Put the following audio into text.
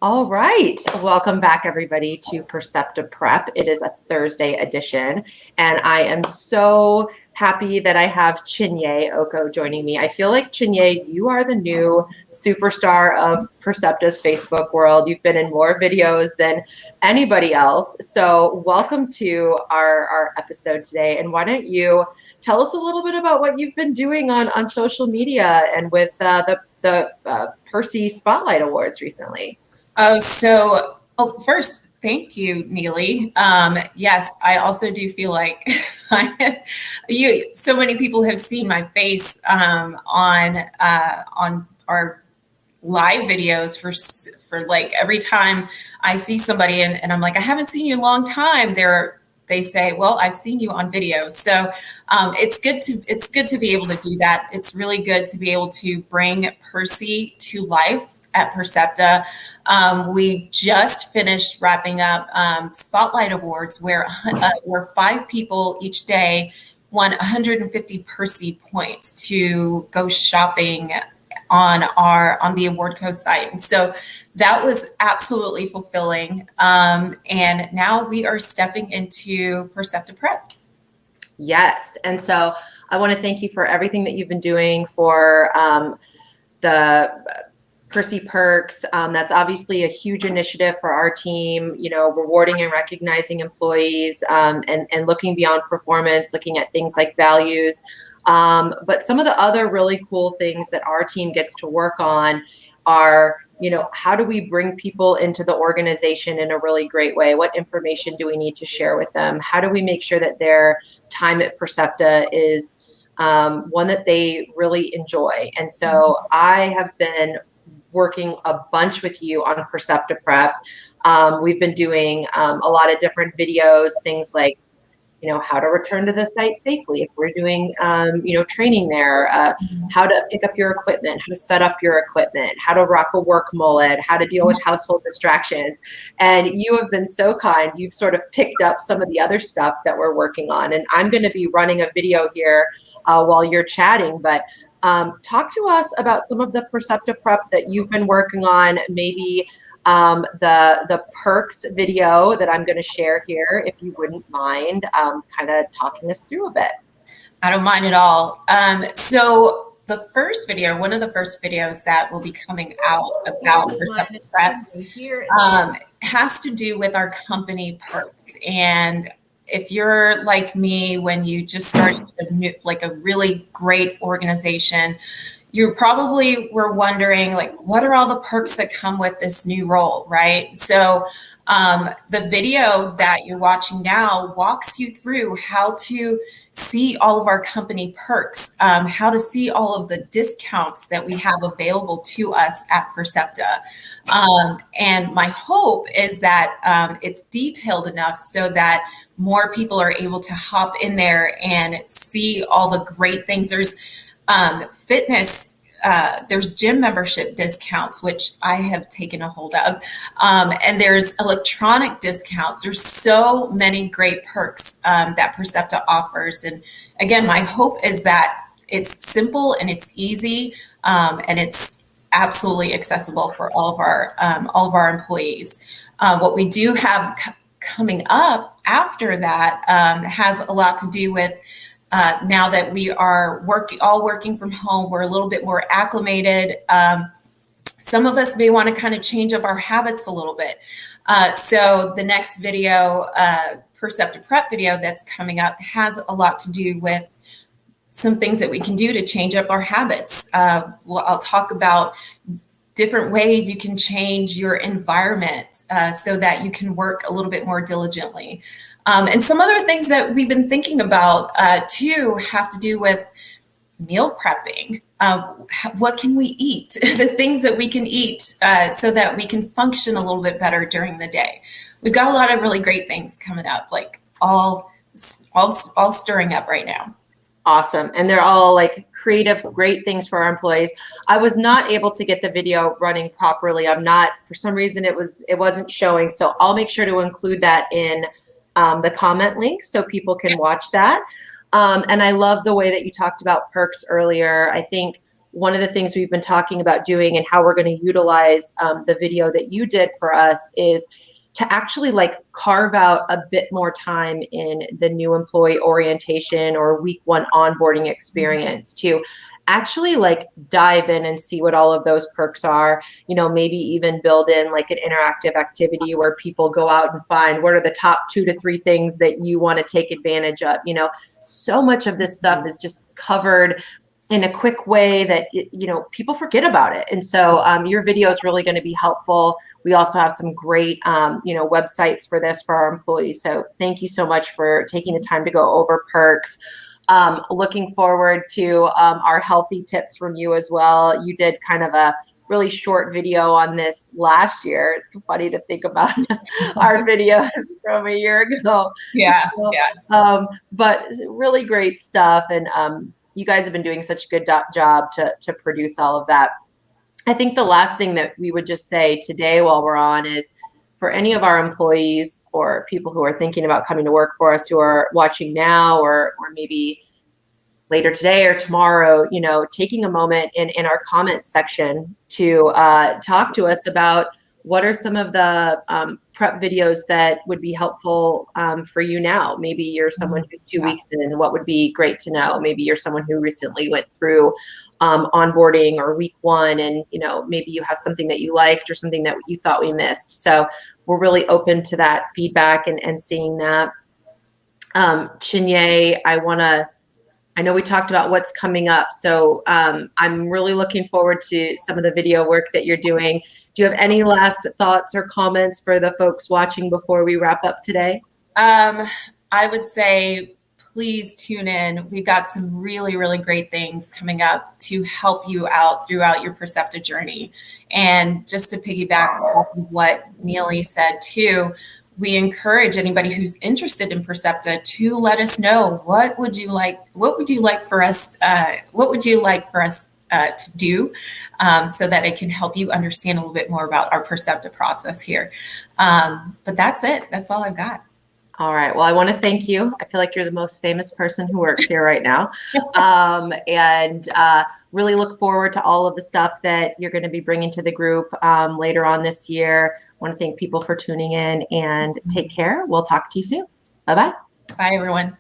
All right. Welcome back, everybody, to Percepta Prep. It is a Thursday edition, and I am so happy that I have Chinye Oko joining me. I feel like, Chinye, you are the new superstar of Percepta's Facebook world. You've been in more videos than anybody else. So welcome to our episode today. And why don't you tell us a little bit about what you've been doing on social media and with the Percy Spotlight Awards recently? First, thank you, Nealey. Yes, I also do feel like so many people have seen my face on our live videos for like every time I see somebody and I'm like, I haven't seen you in a long time. They say, well, I've seen you on videos. So it's good to be able to do that. It's really good to be able to bring Percy to life at Percepta. We just finished wrapping up Spotlight Awards where 5 people each day won 150 Percy points to go shopping on the Awardco site. And so that was absolutely fulfilling. And now we are stepping into Percepta Prep. Yes. And so I want to thank you for everything that you've been doing for the Percy Perks. That's obviously a huge initiative for our team, rewarding and recognizing employees and looking beyond performance, looking at things like values. But some of the other really cool things that our team gets to work on are, how do we bring people into the organization in a really great way? What information do we need to share with them? How do we make sure that their time at Percepta is one that they really enjoy? And so I have been working a bunch with you on Percepta Prep. We've been doing a lot of different videos, things like, how to return to the site safely if we're doing, training there, how to pick up your equipment, how to set up your equipment, how to rock a work mullet, how to deal with household distractions. And you have been so kind. You've sort of picked up some of the other stuff that we're working on. And I'm going to be running a video here while you're chatting, but talk to us about some of the Percepta Prep that you've been working on, maybe the perks video that I'm going to share here, if you wouldn't mind kind of talking us through a bit. I don't mind at all. So the first video, one of the first videos that will be coming out about Percepta Prep has to do with our company perks. And if you're like me, when you just started a really great organization, you probably were wondering, what are all the perks that come with this new role, right? So the video that you're watching now walks you through how to see all of our company perks, how to see all of the discounts that we have available to us at Percepta. And my hope is that it's detailed enough so that more people are able to hop in there and see all the great things. There's fitness, there's gym membership discounts, which I have taken a hold of. And there's electronic discounts. There's so many great perks that Percepta offers. And again, my hope is that it's simple and it's easy and it's absolutely accessible for all of our employees. What we do have coming up after that has a lot to do with now that we are working from home, we're a little bit more acclimated. Some of us may want to kind of change up our habits a little bit. So the next video, Percepta Prep video that's coming up, has a lot to do with some things that we can do to change up our habits. I'll talk about different ways you can change your environment so that you can work a little bit more diligently. And some other things that we've been thinking about too have to do with meal prepping. What can we eat? The things that we can eat so that we can function a little bit better during the day. We've got a lot of really great things coming up, like all stirring up right now. Awesome. And they're all creative, great things for our employees. I was not able to get the video running properly. For some reason it wasn't showing. So I'll make sure to include that in the comment link so people can watch that. And I love the way that you talked about perks earlier. I think one of the things we've been talking about doing and how we're going to utilize the video that you did for us is to actually like carve out a bit more time in the new employee orientation or week one onboarding experience to actually like dive in and see what all of those perks are, you know, maybe even build in like an interactive activity where people go out and find what are the top 2 to 3 things that you want to take advantage of. You know, so much of this stuff is just covered in a quick way that, you know, people forget about it. And so your video is really going to be helpful. We also have some great, you know, websites for this for our employees. So thank you so much for taking the time to go over perks. Looking forward to our healthy tips from you as well. You did kind of a really short video on this last year. It's funny to think about our videos from a year ago. Yeah, So, yeah. But really great stuff. And you guys have been doing such a good job to produce all of that. I think the last thing that we would just say today while we're on is for any of our employees or people who are thinking about coming to work for us who are watching now or maybe later today or tomorrow, you know, taking a moment in our comment section to talk to us about what are some of the prep videos that would be helpful for you now. Maybe you're someone who's 2 weeks in, what would be great to know? Maybe you're someone who recently went through onboarding or week one, and, you know, maybe you have something that you liked or something that you thought we missed. So we're really open to that feedback and seeing that. Chinye, I know we talked about what's coming up, so I'm really looking forward to some of the video work that you're doing. Do you have any last thoughts or comments for the folks watching before we wrap up today? I would say please tune in. We've got some really, really great things coming up to help you out throughout your Percepta journey. And just to piggyback off of what Nealey said too, we encourage anybody who's interested in Percepta to let us know what would you like for us to do so that it can help you understand a little bit more about our Percepta process here. But that's it. That's all I've got. All right. Well, I want to thank you. I feel like you're the most famous person who works here right now. And really look forward to all of the stuff that you're going to be bringing to the group later on this year. I want to thank people for tuning in and take care. We'll talk to you soon. Bye-bye. Bye, everyone.